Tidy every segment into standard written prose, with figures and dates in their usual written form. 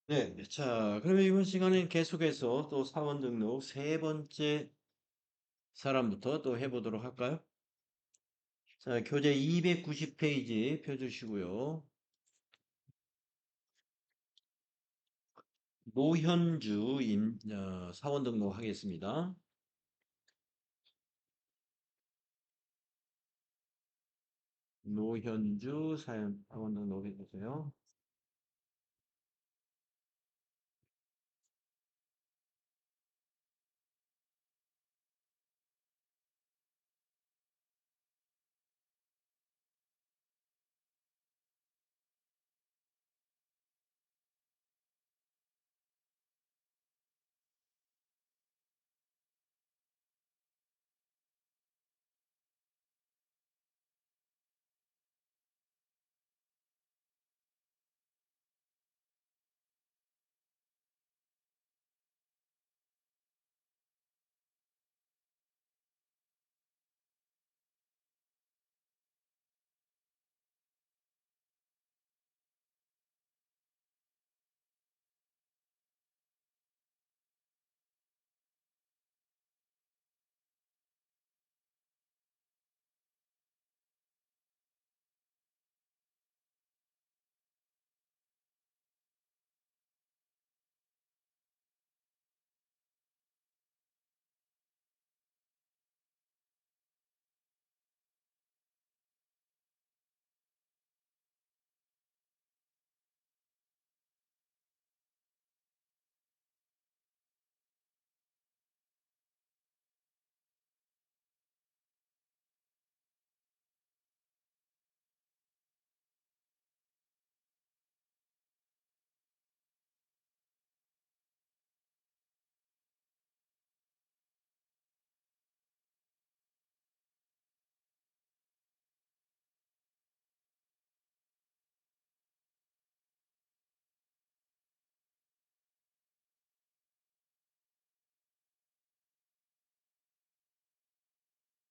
네. 자, 그러면 이번 시간엔 계속해서 또 사원 등록 세 번째 사람부터 또 해보도록 할까요? 자, 교재 290페이지 펴주시고요. 노현주 사원 등록하겠습니다. 노현주 사원 등록해 주세요.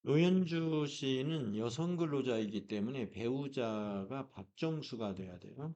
노현주 씨는 여성 근로자이기 때문에 배우자가 박정수가 돼야 돼요.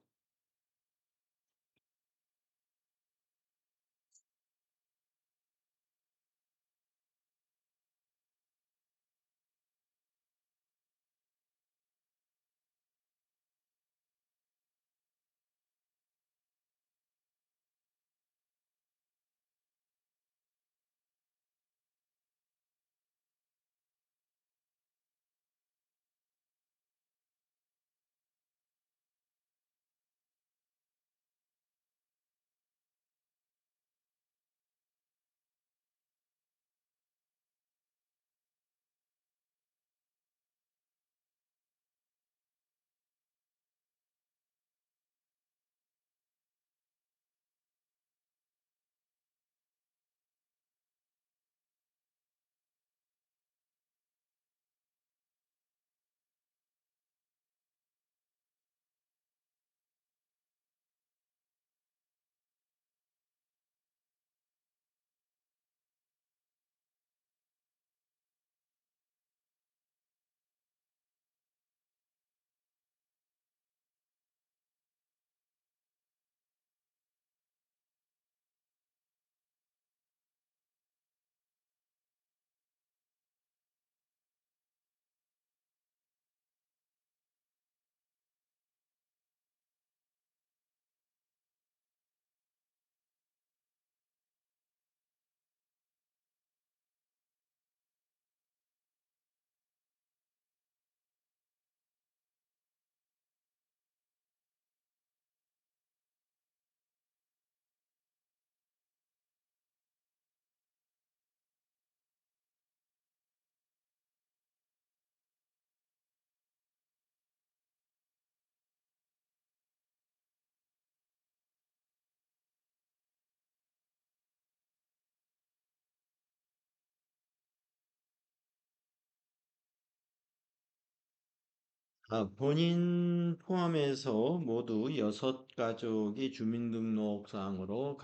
본인 포함해서 모두 6가족이 주민등록상으로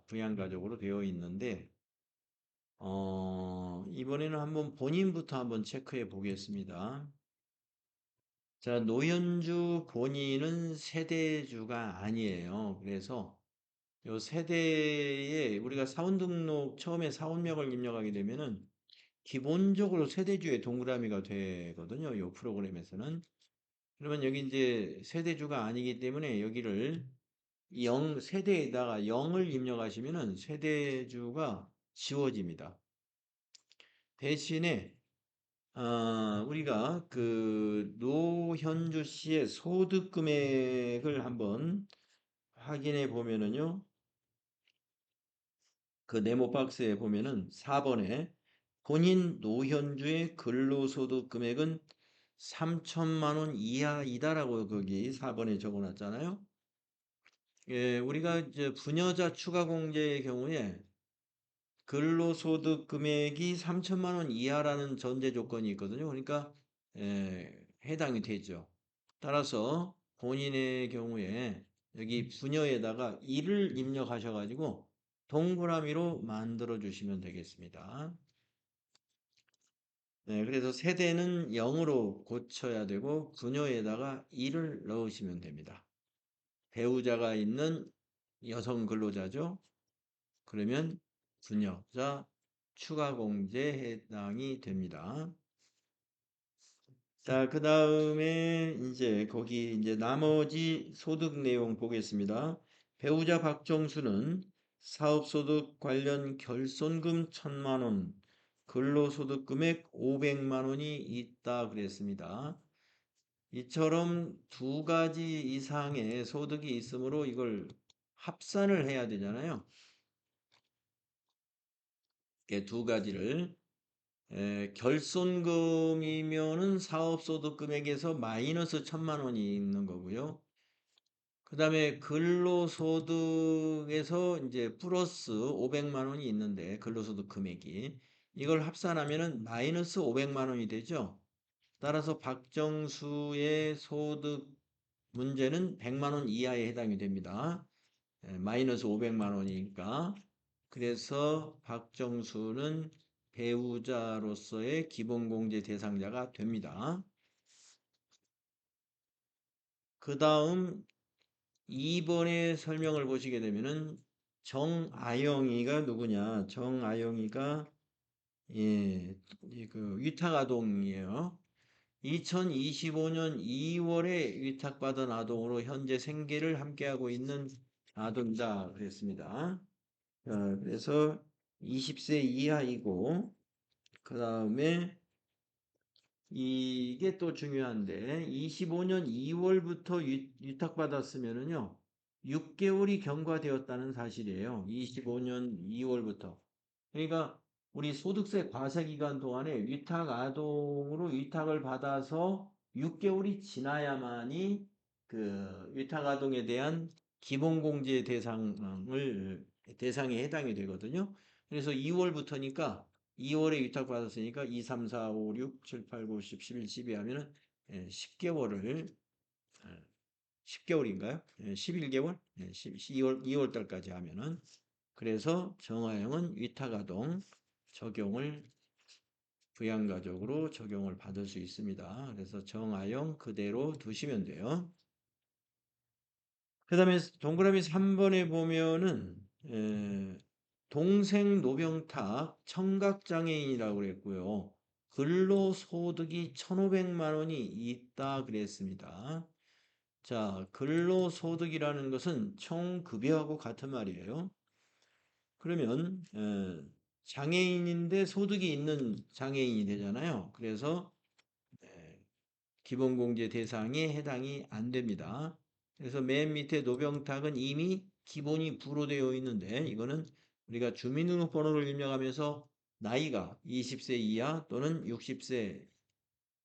부양가족으로 되어 있는데, 이번에는 한번 본인부터 한번 체크해 보겠습니다. 자, 노현주 본인은 세대주가 아니에요. 그래서 요 세대에 우리가 사원 등록 처음에 사원명을 입력하게 되면은 기본적으로 세대주의 동그라미가 되거든요. 요 프로그램에서는. 그러면 여기 이제 세대주가 아니기 때문에 여기를 0 세대에다가 0을 입력하시면은 세대주가 지워집니다. 대신에 우리가 그 노현주 씨의 소득 금액을 한번 확인해 보면은요. 그 네모 박스에 보면은 4번에 본인 노현주의 근로소득 금액은 3천만 원 이하이다라고 거기 4번에 적어 놨잖아요. 예, 우리가 이제 부녀자 추가 공제의 경우에 근로소득 금액이 3천만 원 이하라는 전제 조건이 있거든요. 그러니까 해당이 되죠. 따라서 본인의 경우에 여기 부녀에다가 1을 입력하셔가지고 동그라미로 만들어 주시면 되겠습니다. 네, 그래서 세대는 0으로 고쳐야 되고 부녀에다가 1을 넣으시면 됩니다. 배우자가 있는 여성 근로자죠. 그러면 부녀자 추가 공제에 해당이 됩니다. 자, 그 다음에 이제 거기 이제 나머지 소득 내용 보겠습니다. 배우자 박정수는 사업소득 관련 결손금 1,000만 원, 근로소득 금액 500만 원이 있다 그랬습니다. 이처럼 두 가지 이상의 소득이 있으므로 이걸 합산을 해야 되잖아요. 이렇게 두 가지를 결손금이면은 사업소득 금액에서 마이너스 1,000만 원이 있는 거고요. 그 다음에 근로소득에서 이제 플러스 500만 원이 있는데 근로소득 금액이 이걸 합산하면은 마이너스 500만 원이 되죠. 따라서 박정수의 소득 문제는 100만 원 이하에 해당이 됩니다. 마이너스 500만 원이니까. 그래서 박정수는 배우자로서의 기본공제 대상자가 됩니다. 그 다음 2번의 설명을 보시게 되면은 정아영이가 누구냐? 정아영이가 예, 그 위탁아동이에요. 2025년 2월에 위탁받은 아동으로 현재 생계를 함께하고 있는 아동이다 그랬습니다. 그래서 20세 이하이고 그 다음에 이게 또 중요한데 25년 2월부터 위탁받았으면은요 6개월이 경과되었다는 사실이에요. 25년 2월부터. 그러니까 우리 소득세 과세 기간 동안에 위탁 아동으로 위탁을 받아서 6개월이 지나야만이 그 위탁 아동에 대한 기본공제 대상에 해당이 되거든요. 그래서 2월부터니까 2월에 위탁받았으니까 2, 3, 4, 5, 6, 7, 8, 9, 10, 11, 12 하면은 10개월을 10개월인가요? 11개월? 2월 달까지 하면은 그래서 정하형은 위탁아동 적용을 부양가족으로 적용을 받을 수 있습니다. 그래서 정하형 그대로 두시면 돼요. 그 다음에 동그라미 3번에 보면은 동생 노병탁 청각장애인이라고 그랬고요. 근로소득이 1,500만 원이 있다 그랬습니다. 자, 근로소득이라는 것은 총급여하고 같은 말이에요. 그러면 장애인인데 소득이 있는 장애인이 되잖아요. 그래서 기본공제 대상에 해당이 안 됩니다. 그래서 맨 밑에 노병탁은 이미 기본이 불호되어 있는데 이거는 우리가 주민등록번호를 입력하면서 나이가 20세 이하 또는 60세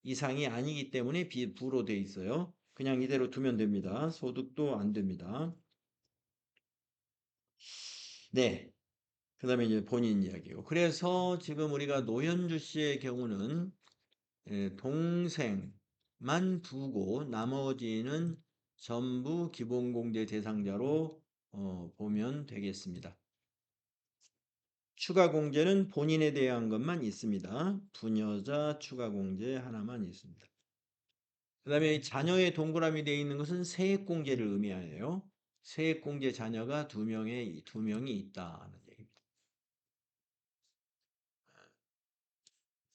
이상이 아니기 때문에 불호되어 있어요. 그냥 이대로 두면 됩니다. 소득도 안 됩니다. 네. 그 다음에 이제 본인 이야기고. 그래서 지금 우리가 노현주 씨의 경우는 동생만 두고 나머지는 전부 기본공제 대상자로 보면 되겠습니다. 추가 공제는 본인에 대한 것만 있습니다. 부녀자 추가 공제 하나만 있습니다. 그 다음에 자녀의 동그라미 되어 있는 것은 세액공제를 의미하여요. 세액공제 자녀가 두 명이 있다는 얘기입니다.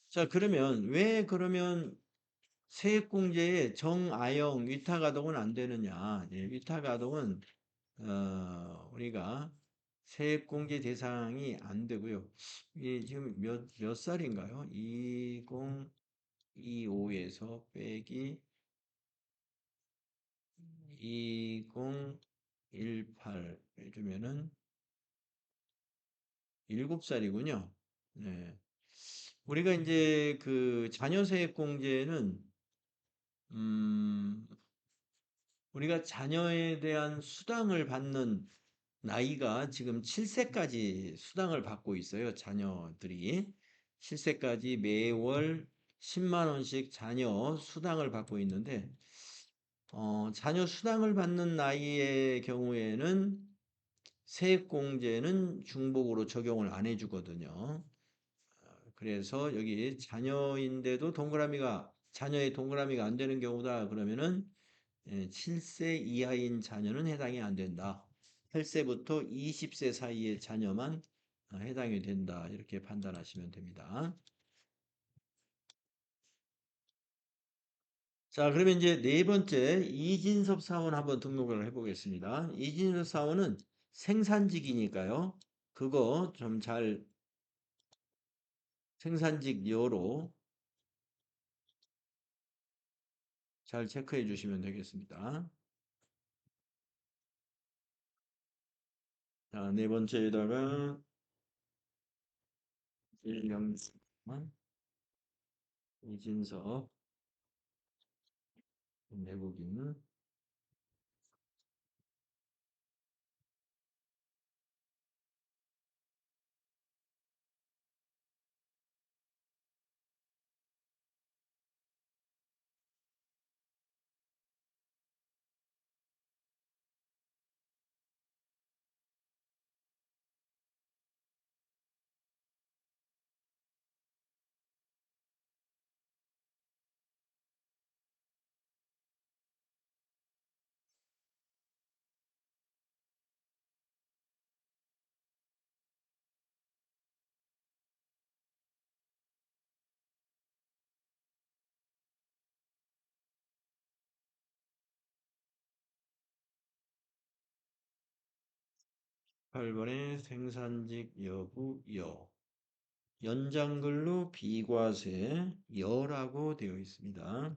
자, 그러면 세액공제에 정아영 위탁아동은 안 되느냐? 예, 위탁아동은 우리가 세액공제 대상이 안 되고요. 이 지금 몇 살인가요? 2025에서 빼기 2018 해주면은 7살이군요. 네. 우리가 이제 그 자녀세액공제는 음, 우리가 자녀에 대한 수당을 받는 나이가 지금 7세까지 수당을 받고 있어요. 자녀들이 7세까지 매월 10만 원씩 자녀 수당을 받고 있는데 자녀 수당을 받는 나이의 경우에는 세액공제는 중복으로 적용을 안 해주거든요. 그래서 여기 자녀인데도 자녀의 동그라미가 안 되는 경우다 그러면은 7세 이하인 자녀는 해당이 안 된다. 8세부터 20세 사이의 자녀만 해당이 된다. 이렇게 판단하시면 됩니다. 자, 그러면 이제 네 번째 이진섭 사원 한번 등록을 해보겠습니다. 이진섭 사원은 생산직이니까요. 그거 좀 생산직 여로 잘 체크해 주시면 되겠습니다. 자, 네 번째에다가 1년 이진섭 내국인 8번에 생산직 여부 여 연장근로 비과세 여라고 되어 있습니다.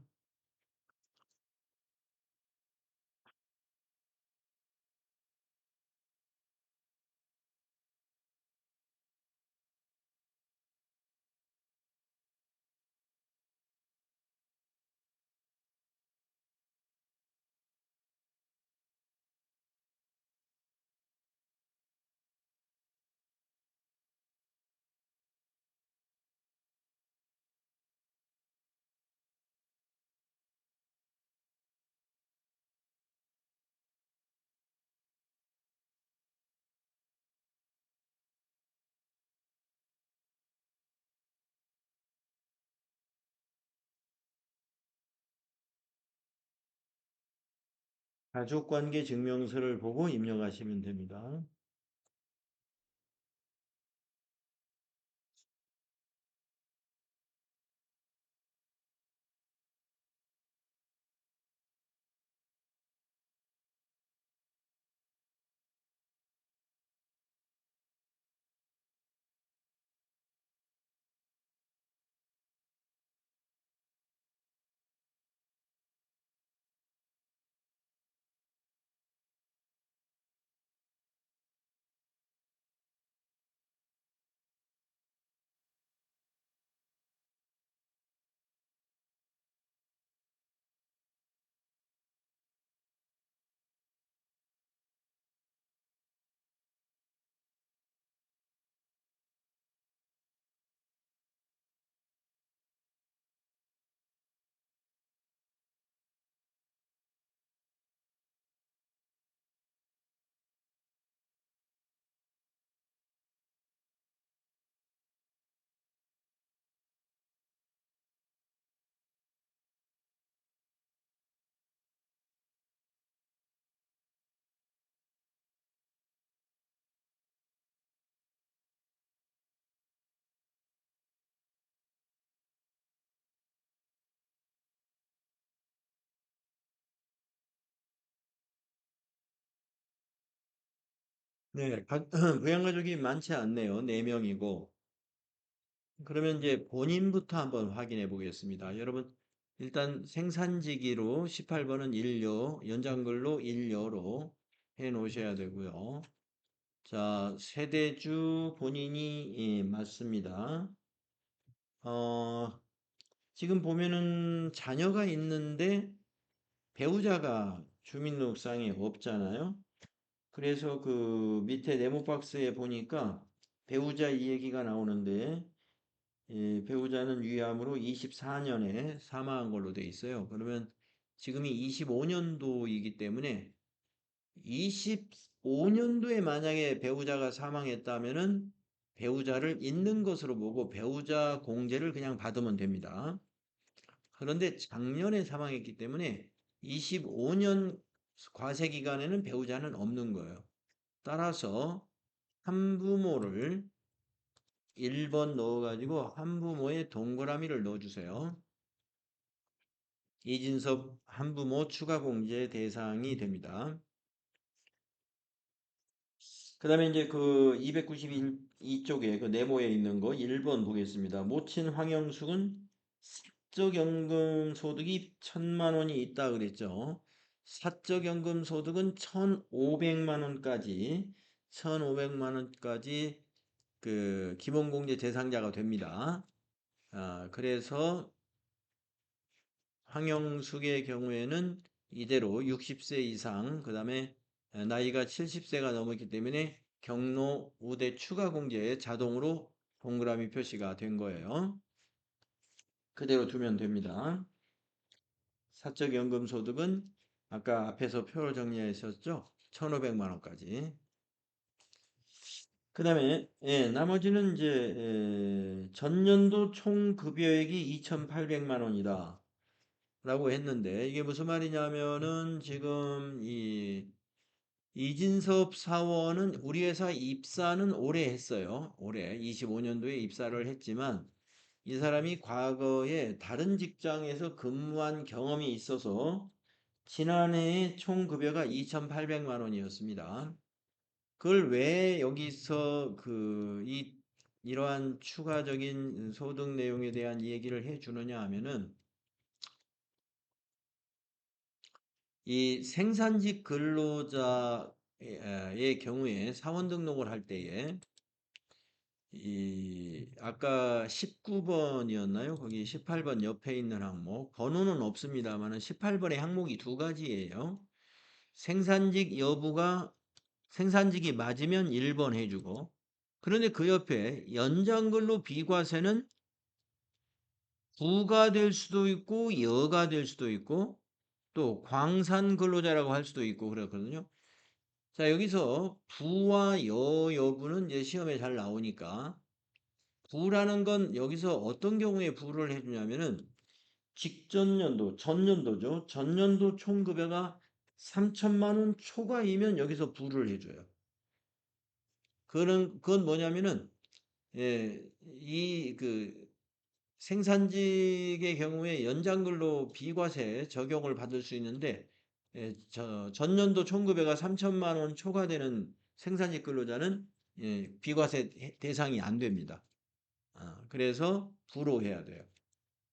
가족관계 증명서를 보고 입력하시면 됩니다. 네, 부양가족이 많지 않네요. 4명이고. 그러면 이제 본인부터 한번 확인해 보겠습니다. 여러분, 일단 생산지기로 18번은 일여, 연장근로 일여로 해 놓으셔야 되고요. 자, 세대주 본인이 맞습니다. 어, 지금 보면은 자녀가 있는데 배우자가 주민등록상에 없잖아요. 그래서 그 밑에 네모박스에 보니까 배우자 이 얘기가 나오는데 배우자는 위암으로 24년에 사망한 걸로 돼 있어요. 그러면 지금이 25년도이기 때문에 25년도에 만약에 배우자가 사망했다면은 배우자를 있는 것으로 보고 배우자 공제를 그냥 받으면 됩니다. 그런데 작년에 사망했기 때문에 25년 과세 기간에는 배우자는 없는 거예요. 따라서 한부모를 1번 넣어가지고 한부모의 동그라미를 넣어주세요. 이진섭 한부모 추가 공제 대상이 됩니다. 그 다음에 이제 그 292쪽에 그 네모에 있는 거 1번 보겠습니다. 모친 황영숙은 사적연금 소득이 1,000만 원이 있다 그랬죠. 사적연금 소득은 1,500만 원까지 1,500만 원까지 그 기본공제 대상자가 됩니다. 그래서 황영숙의 경우에는 이대로 60세 이상, 그 다음에 나이가 70세가 넘었기 때문에 경로 우대 추가 공제에 자동으로 동그라미 표시가 된 거예요. 그대로 두면 됩니다. 사적연금 소득은 아까 앞에서 표를 정리하셨죠? 1,500만 원까지. 그 다음에 나머지는 이제 전년도 총 급여액이 2,800만 원이다 라고 했는데 이게 무슨 말이냐면은 지금 이 이진섭 사원은 우리 회사 입사는 올해 했어요. 올해 25년도에 입사를 했지만 이 사람이 과거에 다른 직장에서 근무한 경험이 있어서 지난해에 총 급여가 2,800만 원이었습니다. 그걸 왜 여기서 이러한 추가적인 소득 내용에 대한 얘기를 해 주느냐 하면은 이 생산직 근로자의 경우에 사원 등록을 할 때에 이 아까 19번이었나요? 거기 18번 옆에 있는 항목 번호는 없습니다만은 18번의 항목이 두 가지예요. 생산직 여부가 생산직이 맞으면 1번 해주고 그런데 그 옆에 연장근로 비과세는 부가 될 수도 있고 여가 될 수도 있고 또 광산 근로자라고 할 수도 있고 그렇거든요. 자, 여기서 부와 여부는 이제 시험에 잘 나오니까 부라는 건 여기서 어떤 경우에 부를 해주냐면은 직전 연도, 전년도죠. 전년도 총급여가 3천만 원 초과이면 여기서 부를 해줘요. 그건 뭐냐면은 이 생산직의 경우에 연장근로 비과세 적용을 받을 수 있는데 전년도 총급여가 3천만 원 초과되는 생산직 근로자는 비과세 대상이 안 됩니다. 그래서 부로 해야 돼요.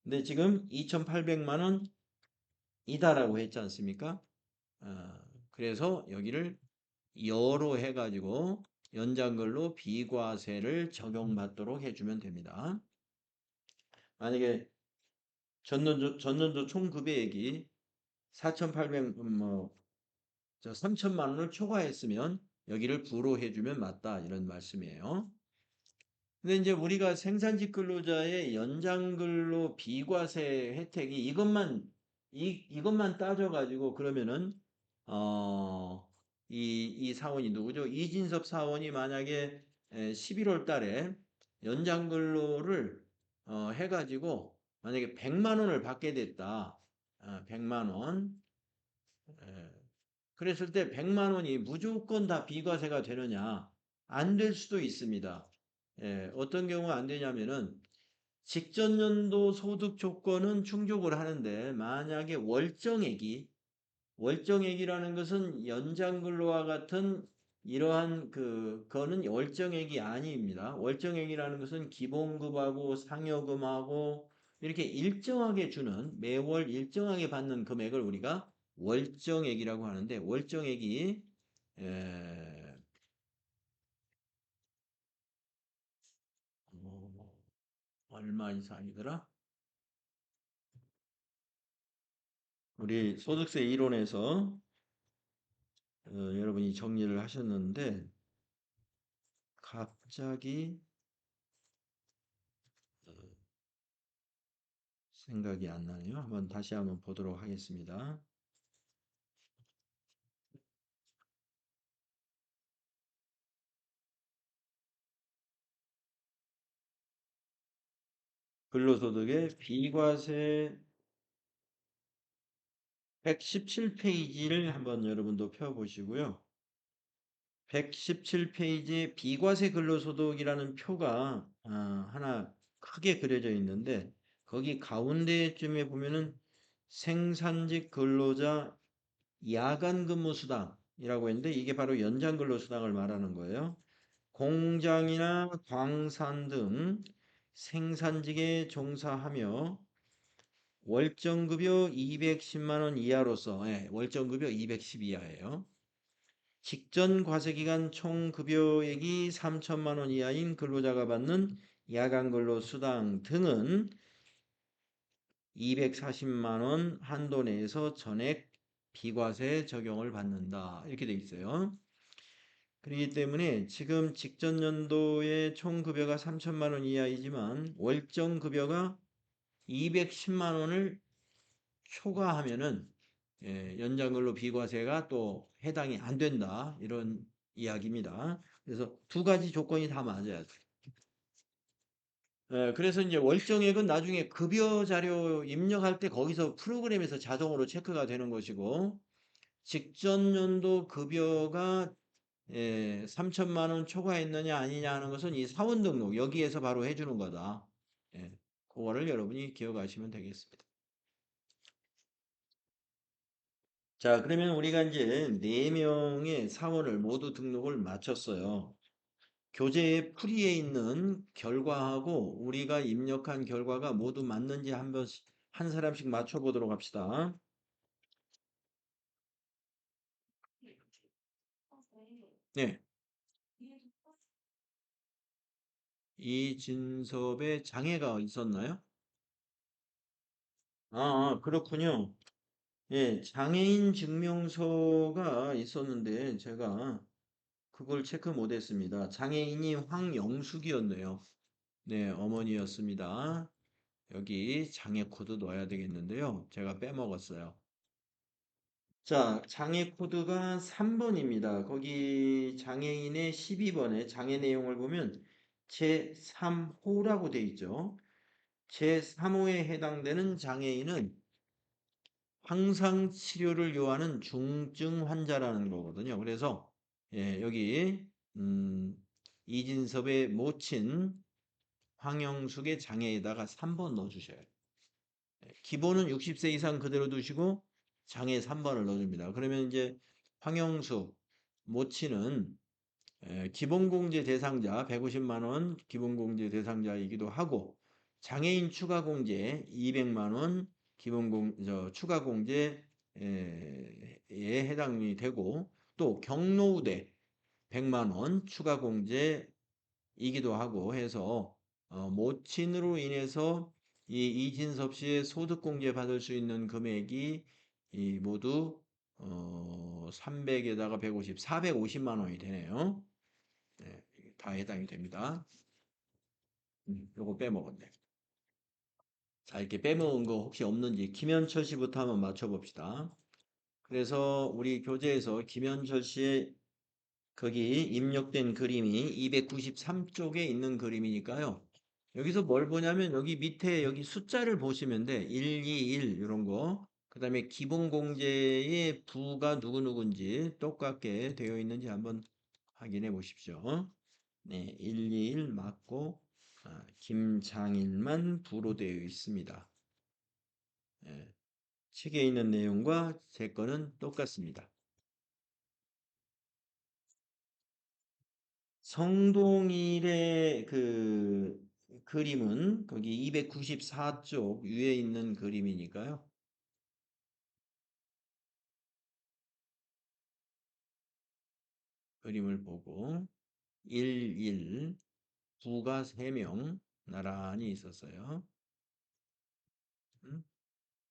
근데 지금 2,800만 원이다라고 했지 않습니까? 그래서 여기를 여로 해가지고 연장근로 비과세를 적용받도록 해주면 됩니다. 만약에 전년도 총급여액이 4,800, 3천만 원을 초과했으면 여기를 부로 해주면 맞다 이런 말씀이에요. 근데 이제 우리가 생산직 근로자의 연장근로 비과세 혜택이 이것만 따져가지고 그러면은 이 사원이 누구죠? 이진섭 사원이 만약에 11월 달에 연장근로를 해가지고 만약에 100만 원을 받게 됐다. 100만 원. 예. 그랬을 때 100만 원이 무조건 다 비과세가 되느냐? 안 될 수도 있습니다. 어떤 경우 안 되냐면은 직전 연도 소득 조건은 충족을 하는데 만약에 월정액이라는 것은 연장 근로와 같은 이러한 그거는 월정액이 아닙니다. 월정액이라는 것은 기본급하고 상여금하고 이렇게 일정하게 주는 매월 일정하게 받는 금액을 우리가 월정액이라고 하는데 월정액이 에, 얼마 이상이더라? 우리 소득세 이론에서 여러분이 정리를 하셨는데 갑자기 어, 생각이 안 나네요. 다시 한번 보도록 하겠습니다. 근로소득의 비과세 117페이지를 한번 여러분도 펴보시고요. 117페이지에 비과세 근로소득이라는 표가 하나 크게 그려져 있는데 거기 가운데쯤에 보면은 생산직 근로자 야간 근무 수당이라고 했는데 이게 바로 연장 근로 수당을 말하는 거예요. 공장이나 광산 등 생산직에 종사하며 월정급여 210만 원 이하로서 월정급여 210 이하예요. 직전 과세기간 총 급여액이 3천만 원 이하인 근로자가 받는 야간 근로 수당 등은 240만 원 한도 내에서 전액 비과세 적용을 받는다. 이렇게 돼 있어요. 그렇기 때문에 지금 직전 연도의 총 급여가 3천만 원 이하이지만 월정 급여가 210만 원을 초과하면은 연장근로 비과세가 또 해당이 안 된다. 이런 이야기입니다. 그래서 두 가지 조건이 다 맞아야 돼. 그래서 이제 월정액은 나중에 급여 자료 입력할 때 거기서 프로그램에서 자동으로 체크가 되는 것이고 직전 연도 급여가 3천만 원 초과했느냐 아니냐 하는 것은 이 사원 등록 여기에서 바로 해주는 거다. 그거를 여러분이 기억하시면 되겠습니다. 자, 그러면 우리가 이제 4명의 사원을 모두 등록을 마쳤어요. 교재에 풀이에 있는 결과하고 우리가 입력한 결과가 모두 맞는지 한 사람씩 맞춰보도록 합시다. 네. 이진섭의 장애가 있었나요? 그렇군요. 예, 장애인 증명서가 있었는데 제가 그걸 체크 못했습니다. 장애인이 황영숙이었네요. 네, 어머니였습니다. 여기 장애 코드 넣어야 되겠는데요. 제가 빼먹었어요. 자, 장애 코드가 3번입니다. 거기 장애인의 12번에 장애 내용을 보면 제3호라고 돼 있죠. 제3호에 해당되는 장애인은 항상 치료를 요하는 중증 환자라는 거거든요. 그래서 여기 이진섭의 모친 황영숙의 장애에다가 3번 넣어주셔요. 기본은 60세 이상 그대로 두시고 장애 3번을 넣어줍니다. 그러면 이제 황영숙 모친은 기본공제 대상자 150만 원 기본공제 대상자이기도 하고 장애인 추가공제 200만 원 추가공제에 해당이 되고 또 경로우대 100만 원 추가공제이기도 하고 해서 모친으로 인해서 이 이진섭 씨의 소득공제 받을 수 있는 금액이 이 모두 300에다가 150, 450만 원이 되네요. 네, 다 해당이 됩니다. 요거 빼먹었네. 자, 이렇게 빼먹은 거 혹시 없는지 김현철 씨부터 한번 맞춰봅시다. 그래서 우리 교재에서 김현철 씨의 거기 입력된 그림이 293쪽에 있는 그림이니까요. 여기서 뭘 보냐면 여기 밑에 여기 숫자를 보시면 돼. 121 이런 거. 그 다음에 기본공제의 부가 누구누구인지 똑같게 되어 있는지 한번 확인해 보십시오. 네, 121 맞고 김장일만 부로 되어 있습니다. 예, 책에 있는 내용과 제 거는 똑같습니다. 성동일의 그 그림은 거기 294쪽 위에 있는 그림이니까요. 그림을 보고 11, 부가 3명 나란히 있었어요. 음?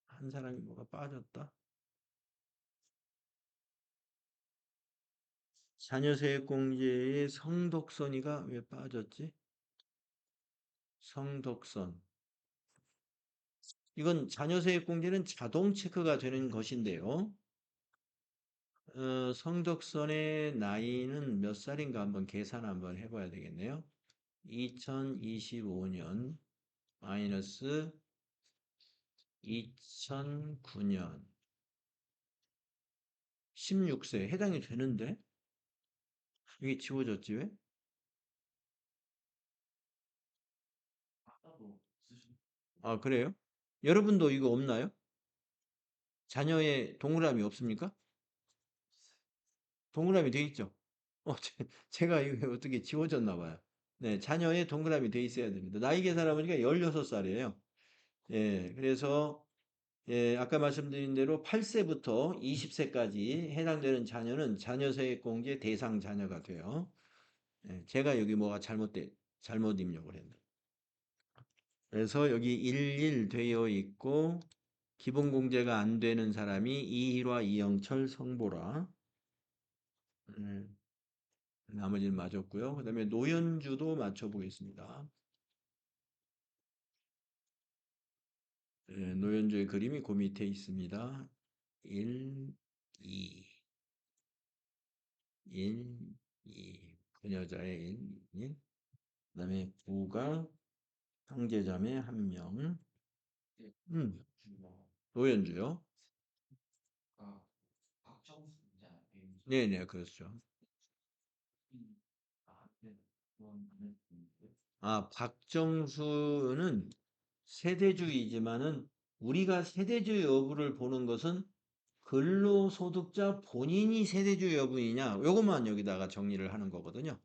한 사람이 뭐가 빠졌다. 자녀세액공제의 성덕선이가 왜 빠졌지? 성덕선. 이건 자녀세액공제는 자동 체크가 되는 것인데요. 성덕선의 나이는 몇 살인가 한번 계산 한번 해봐야 되겠네요. 2025년 마이너스 2009년 16세 해당이 되는데 이게 지워졌지 왜? 아 그래요? 여러분도 이거 없나요? 자녀의 동그라미 없습니까? 동그라미 돼 있죠? 제가 이거 어떻게 지워졌나 봐요. 네, 자녀의 동그라미 돼 있어야 됩니다. 나이 계산해 보니까 16살이에요. 예, 그래서 예, 아까 말씀드린 대로 8세부터 20세까지 해당되는 자녀는 자녀세액공제 대상 자녀가 돼요. 예, 제가 여기 뭐가 잘못 입력을 했네. 그래서 여기 11 되어 있고 기본공제가 안 되는 사람이 이일화, 이영철, 성보라. 나머지는 맞았고요. 그 다음에 노현주도 맞춰보겠습니다. 노현주의 그림이 그 밑에 있습니다. 1, 2, 1, 2. 그녀자의 1, 1. 그 다음에 부가 형제자매 1명. 노현주요. 네네, 그렇죠. 아, 박정수는 세대주의지만은 우리가 세대주의 여부를 보는 것은 근로소득자 본인이 세대주의 여부이냐, 요것만 여기다가 정리를 하는 거거든요.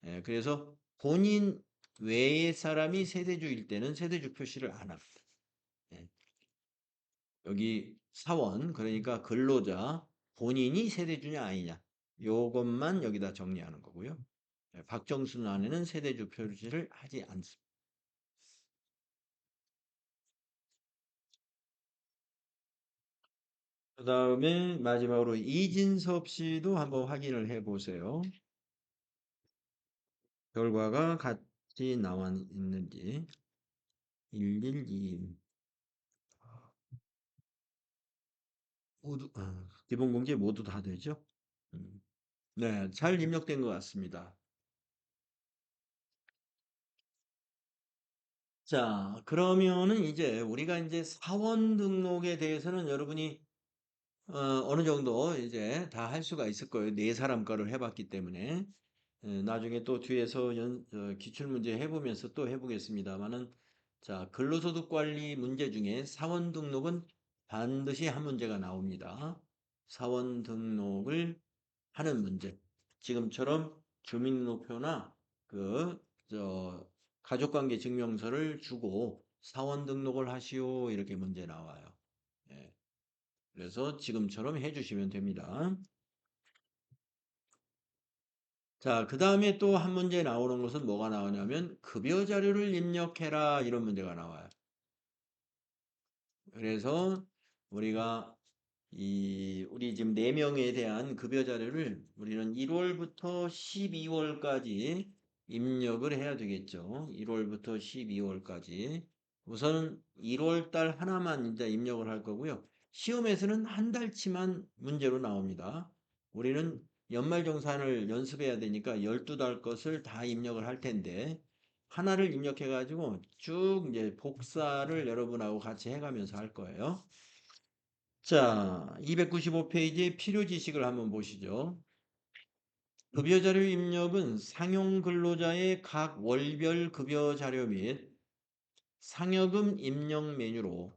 예, 그래서 본인 외의 사람이 세대주일 때는 세대주 표시를 안 합니다. 예, 여기 사원, 그러니까 근로자 본인이 세대주냐 아니냐, 요것만 여기다 정리하는 거고요. 예, 박정순 안에는 세대주 표시를 하지 않습니다. 그 다음에 마지막으로 이진섭 씨도 한번 확인을 해 보세요. 결과가 같이 나와 있는지. 112 모두 기본 공제 모두 다 되죠? 음. 네, 잘 입력된 것 같습니다. 자, 그러면은 이제 우리가 이제 사원 등록에 대해서는 여러분이 어느 정도 이제 다 할 수가 있을 거예요. 네 사람 거를 해봤기 때문에. 나중에 또 뒤에서 기출문제 해보면서 또 해보겠습니다만은 자, 근로소득 관리 문제 중에 사원 등록은 반드시 한 문제가 나옵니다. 사원 등록을 하는 문제. 지금처럼 주민등록표나 가족관계 증명서를 주고 사원 등록을 하시오 이렇게 문제 나와요. 예. 그래서 지금처럼 해주시면 됩니다. 자, 그 다음에 또 한 문제 나오는 것은 뭐가 나오냐면 급여 자료를 입력해라 이런 문제가 나와요. 그래서 우리가 우리 지금 4명에 대한 급여 자료를 우리는 1월부터 12월까지 입력을 해야 되겠죠. 1월부터 12월까지. 우선 1월 달 하나만 이제 입력을 할 거고요. 시험에서는 한 달치만 문제로 나옵니다. 우리는 연말정산을 연습해야 되니까 12달 것을 다 입력을 할 텐데 하나를 입력해 가지고 쭉 이제 복사를 여러분하고 같이 해가면서 할 거예요. 자, 295페이지의 필요 지식을 한번 보시죠. 급여 자료 입력은 상용 근로자의 각 월별 급여 자료 및 상여금 입력 메뉴로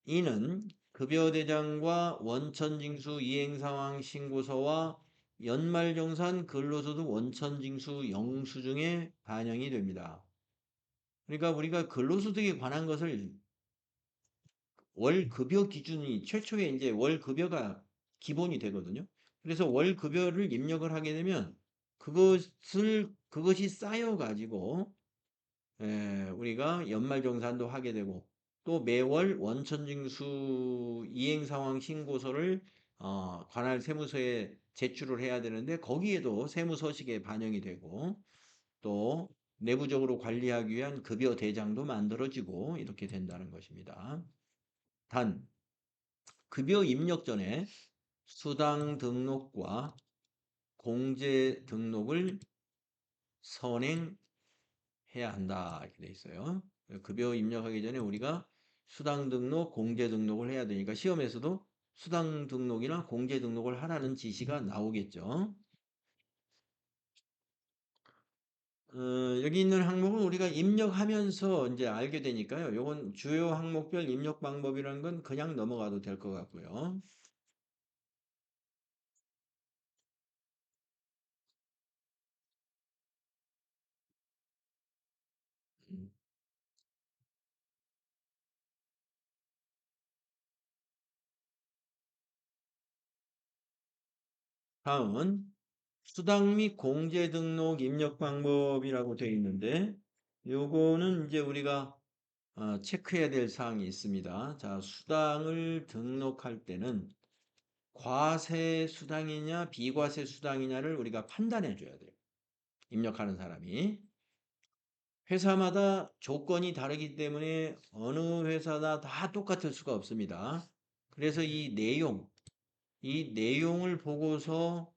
이는 급여 대장과 원천징수 이행 상황 신고서와 연말정산 근로소득 원천징수 영수증에 반영이 됩니다. 그러니까 우리가 근로소득에 관한 것을 월급여 기준이 최초에 이제 월급여가 기본이 되거든요. 그래서 월급여를 입력을 하게 되면 그것이 쌓여가지고 우리가 연말정산도 하게 되고 또 매월 원천징수 이행상황 신고서를 관할 세무서에 제출을 해야 되는데 거기에도 세무서식에 반영이 되고 또 내부적으로 관리하기 위한 급여 대장도 만들어지고 이렇게 된다는 것입니다. 단 급여 입력 전에 수당 등록과 공제 등록을 선행해야 한다 이렇게 돼 있어요. 급여 입력하기 전에 우리가 수당 등록, 공제 등록을 해야 되니까 시험에서도 수당 등록이나 공제 등록을 하라는 지시가 나오겠죠. 여기 있는 항목은 우리가 입력하면서 이제 알게 되니까요. 요건 주요 항목별 입력 방법이라는 건 그냥 넘어가도 될 것 같고요. 음. 다음은 수당 및 공제 등록 입력 방법이라고 되어 있는데 요거는 이제 우리가 체크해야 될 사항이 있습니다. 자, 수당을 등록할 때는 과세 수당이냐 비과세 수당이냐를 우리가 판단해 줘야 돼요. 입력하는 사람이. 회사마다 조건이 다르기 때문에 어느 회사나 다 똑같을 수가 없습니다. 그래서 이 내용을 보고서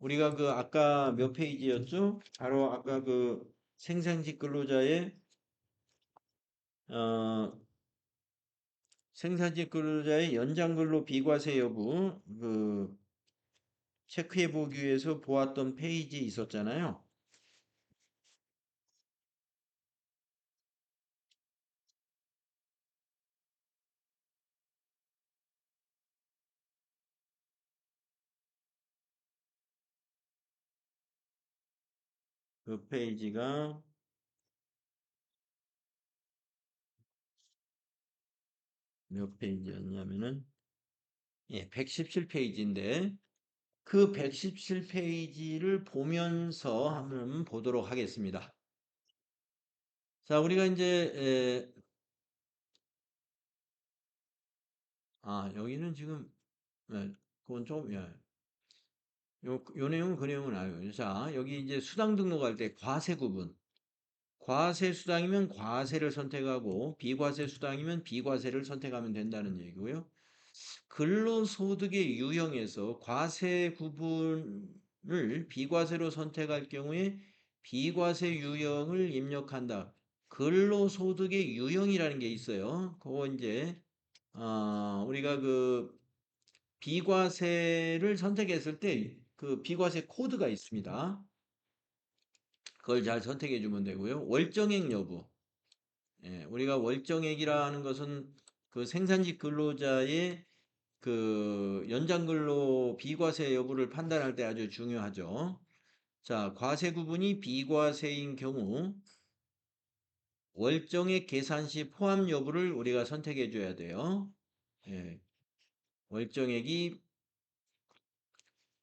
우리가 그 아까 몇 페이지였죠? 바로 아까 그 생산직 근로자의 어, 생산직 근로자의 연장 근로 비과세 여부 그 체크해 보기 위해서 보았던 페이지 있었잖아요. 그 페이지가 몇 페이지였냐면은 예, 117페이지인데 그 117페이지를 보면서 한번 보도록 하겠습니다. 자, 우리가 이제 여기는 지금 그건 좀 요 내용은 그 내용은 아니에요. 자, 여기 이제 수당 등록할 때 과세 구분. 과세 수당이면 과세를 선택하고 비과세 수당이면 비과세를 선택하면 된다는 얘기고요. 근로소득의 유형에서 과세 구분을 비과세로 선택할 경우에 비과세 유형을 입력한다. 근로소득의 유형이라는 게 있어요. 그거 이제 우리가 그 비과세를 선택했을 때 그 비과세 코드가 있습니다. 그걸 잘 선택해 주면 되고요. 월정액 여부. 예, 우리가 월정액이라는 것은 그 생산직 근로자의 그 연장근로 비과세 여부를 판단할 때 아주 중요하죠. 자, 과세 구분이 비과세인 경우 월정액 계산 시 포함 여부를 우리가 선택해 줘야 돼요. 예, 월정액이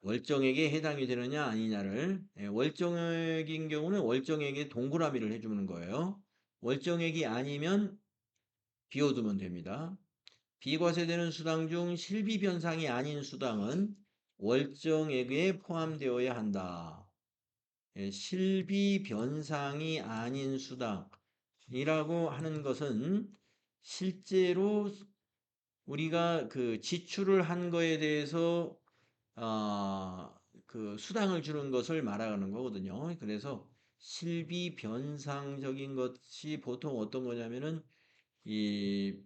월정액에 해당이 되느냐 아니냐를 월정액인 경우는 월정액에 동그라미를 해주는 거예요. 월정액이 아니면 비워두면 됩니다. 비과세되는 수당 중 실비 변상이 아닌 수당은 월정액에 포함되어야 한다. 실비 변상이 아닌 수당이라고 하는 것은 실제로 우리가 그 지출을 한 거에 대해서 그 수당을 주는 것을 말하는 거거든요. 그래서 실비 변상적인 것이 보통 어떤 거냐면은 이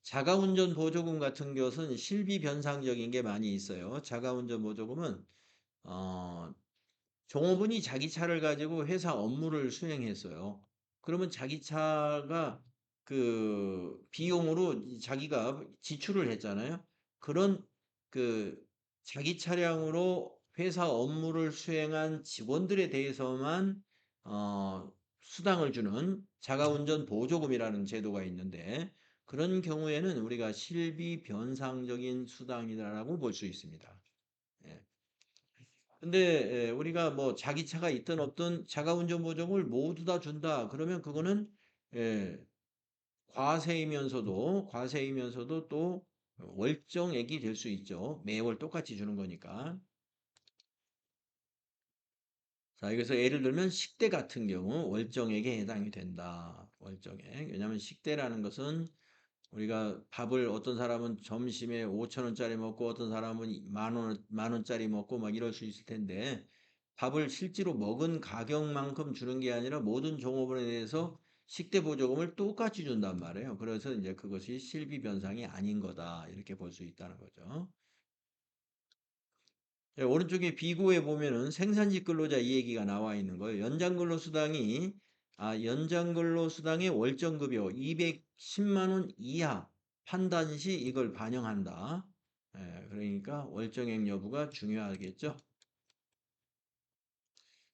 자가운전 보조금 같은 것은 실비 변상적인 게 많이 있어요. 자가운전 보조금은 어, 종업원이 자기 차를 가지고 회사 업무를 수행했어요. 그러면 자기 차가 그 비용으로 자기가 지출을 했잖아요. 그런 그 자기 차량으로 회사 업무를 수행한 직원들에 대해서만 수당을 주는 자가운전 보조금이라는 제도가 있는데 그런 경우에는 우리가 실비 변상적인 수당이라고 볼 수 있습니다. 예. 근데 우리가 뭐 자기 차가 있든 없든 자가운전 보조금을 모두 다 준다. 그러면 그거는 예, 과세이면서도 또 월정액이 될 수 있죠. 매월 똑같이 주는 거니까. 자, 여기서 예를 들면 식대 같은 경우 월정액에 해당이 된다. 월정액. 왜냐하면 식대라는 것은 우리가 밥을 어떤 사람은 점심에 5천 원짜리 먹고 어떤 사람은 만 원짜리 먹고 막 이럴 수 있을 텐데 밥을 실제로 먹은 가격만큼 주는 게 아니라 모든 종업원에 대해서 식대 보조금을 똑같이 준단 말이에요. 그래서 이제 그것이 실비 변상이 아닌 거다. 이렇게 볼 수 있다는 거죠. 네, 오른쪽에 비고에 보면은 생산직 근로자 이 얘기가 나와 있는 거예요. 연장 근로 수당의 월정 급여 210만 원 이하 판단 시 이걸 반영한다. 예, 그러니까 월정액 여부가 중요하겠죠.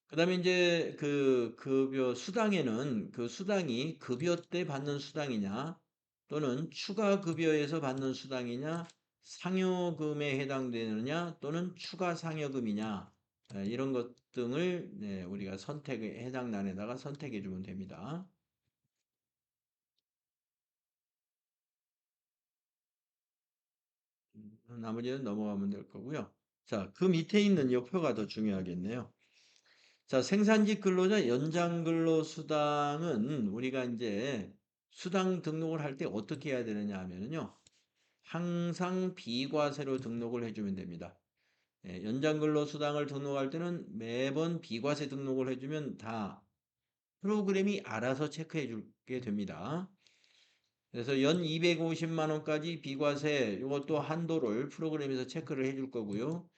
그다음에 이제 그 급여 수당에는 그 수당이 급여 때 받는 수당이냐 또는 추가 급여에서 받는 수당이냐 상여금에 해당되느냐 또는 추가 상여금이냐 이런 것 등을 네, 우리가 선택에 해당란에다가 선택해 주면 됩니다. 나머지는 넘어가면 될 거고요. 자, 그 밑에 있는 이 표가 더 중요하겠네요. 자, 생산직 근로자 연장 근로 수당은 우리가 이제 수당 등록을 할 때 어떻게 해야 되느냐 하면요. 항상 비과세로 등록을 해주면 됩니다. 예, 연장 근로 수당을 등록할 때는 매번 비과세 등록을 해주면 다 프로그램이 알아서 체크해 주게 됩니다. 그래서 연 250만 원까지 비과세 이것도 한도를 프로그램에서 체크를 해줄 거고요.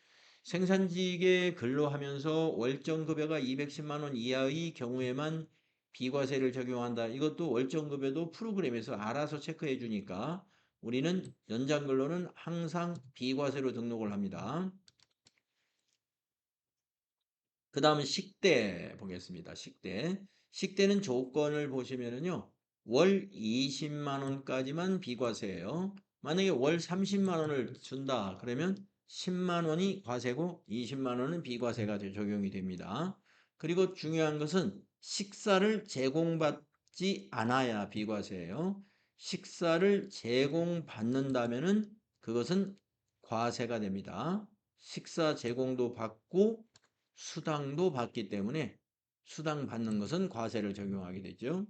생산직에 근로하면서 월정 급여가 210만 원 이하의 경우에만 비과세를 적용한다. 이것도 월정 급여도 프로그램에서 알아서 체크해 주니까 우리는 연장 근로는 항상 비과세로 등록을 합니다. 그 다음 식대 보겠습니다. 식대. 식대는 조건을 보시면은요. 월 20만 원까지만 비과세예요. 만약에 월 30만 원을 준다. 그러면 10만 원이 과세고 20만 원은 비과세가 적용이 됩니다. 그리고 중요한 것은 식사를 제공받지 않아야 비과세예요. 식사를 제공받는다면은 그것은 과세가 됩니다. 식사 제공도 받고 수당도 받기 때문에 수당 받는 것은 과세를 적용하게 되죠.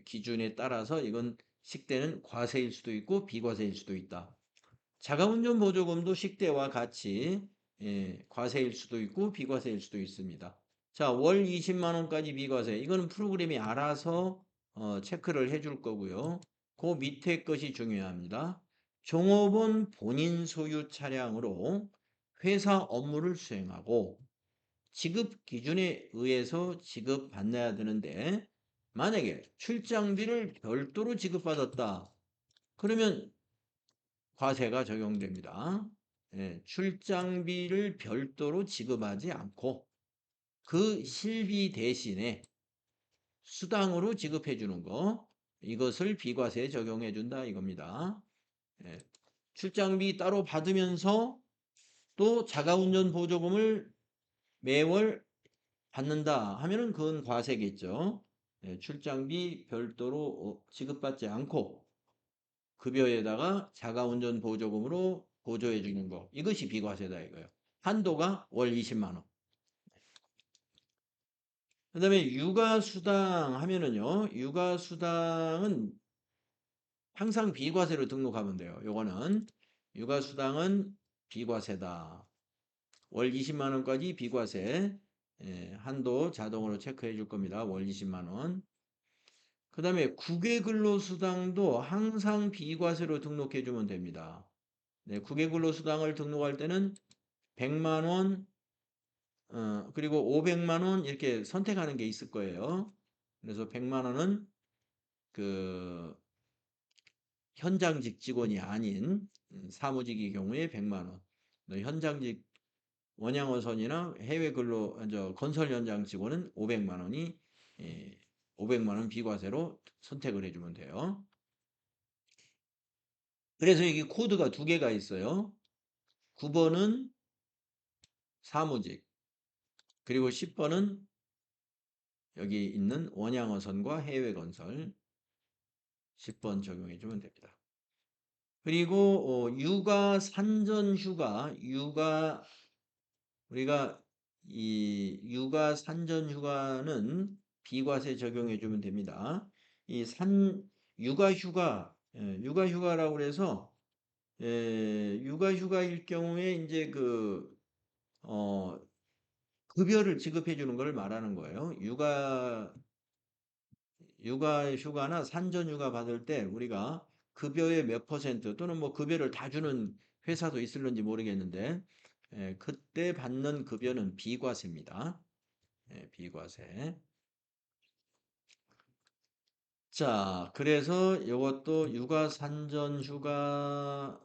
기준에 따라서 이건 식대는 과세일 수도 있고 비과세일 수도 있다. 자가운전 보조금도 식대와 같이 과세일 수도 있고 비과세일 수도 있습니다. 자, 월 20만 원까지 비과세. 이거는 프로그램이 알아서 체크를 해줄 거고요. 그 밑에 것이 중요합니다. 종업원 본인 소유 차량으로 회사 업무를 수행하고 지급 기준에 의해서 지급받아야 되는데 만약에 출장비를 별도로 지급받았다. 그러면 과세가 적용됩니다. 예, 출장비를 별도로 지급하지 않고 그 실비 대신에 수당으로 지급해 주는 거 이것을 비과세에 적용해 준다 이겁니다. 예, 출장비 따로 받으면서 또 자가운전 보조금을 매월 받는다 하면은 그건 과세겠죠. 예, 출장비 별도로 지급받지 않고 급여에다가 자가운전 보조금으로 보조해 주는 거. 이것이 비과세다 이거예요. 한도가 월 20만 원. 그다음에 육아수당 하면은요. 육아수당은 항상 비과세로 등록하면 돼요. 요거는 육아수당은 비과세다. 월 20만 원까지 비과세. 예, 한도 자동으로 체크해 줄 겁니다. 월 20만 원. 그 다음에 국외근로수당도 항상 비과세로 등록해 주면 됩니다. 네, 국외근로수당을 등록할 때는 100만 원, 그리고 500만 원 이렇게 선택하는 게 있을 거예요. 그래서 100만 원은 그 현장직 직원이 아닌 사무직의 경우에 100만 원. 현장직 원양어선이나 해외 근로 건설 현장 직원은 500만 원이 500만 원 비과세로 선택을 해주면 돼요. 그래서 여기 코드가 두 개가 있어요. 9번은 사무직, 그리고 10번은 여기 있는 원양어선과 해외 건설 10번 적용해 주면 됩니다. 그리고 육아 산전 휴가, 우리가 이 육아 산전 휴가는 비과세 적용해 주면 됩니다. 이 육아 휴가, 육아 휴가라고 그래서 육아 휴가일 경우에 이제 급여를 지급해 주는 걸 말하는 거예요. 육아 휴가나 산전 휴가 받을 때 우리가 급여의 몇 퍼센트 또는 뭐 급여를 다 주는 회사도 있을런지 모르겠는데 그때 받는 급여는 비과세입니다. 비과세. 자, 그래서 이것도 육아 산전 휴가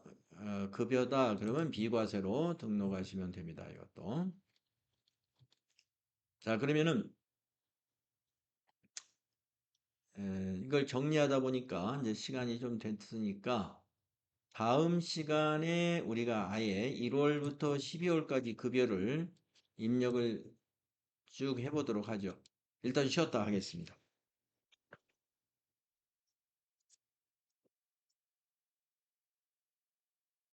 급여다 그러면 비과세로 등록하시면 됩니다. 이것도. 자, 그러면은 이걸 정리하다 보니까 이제 시간이 좀 됐으니까 다음 시간에 우리가 아예 1월부터 12월까지 급여를 입력을 쭉 해보도록 하죠. 일단 쉬었다 하겠습니다.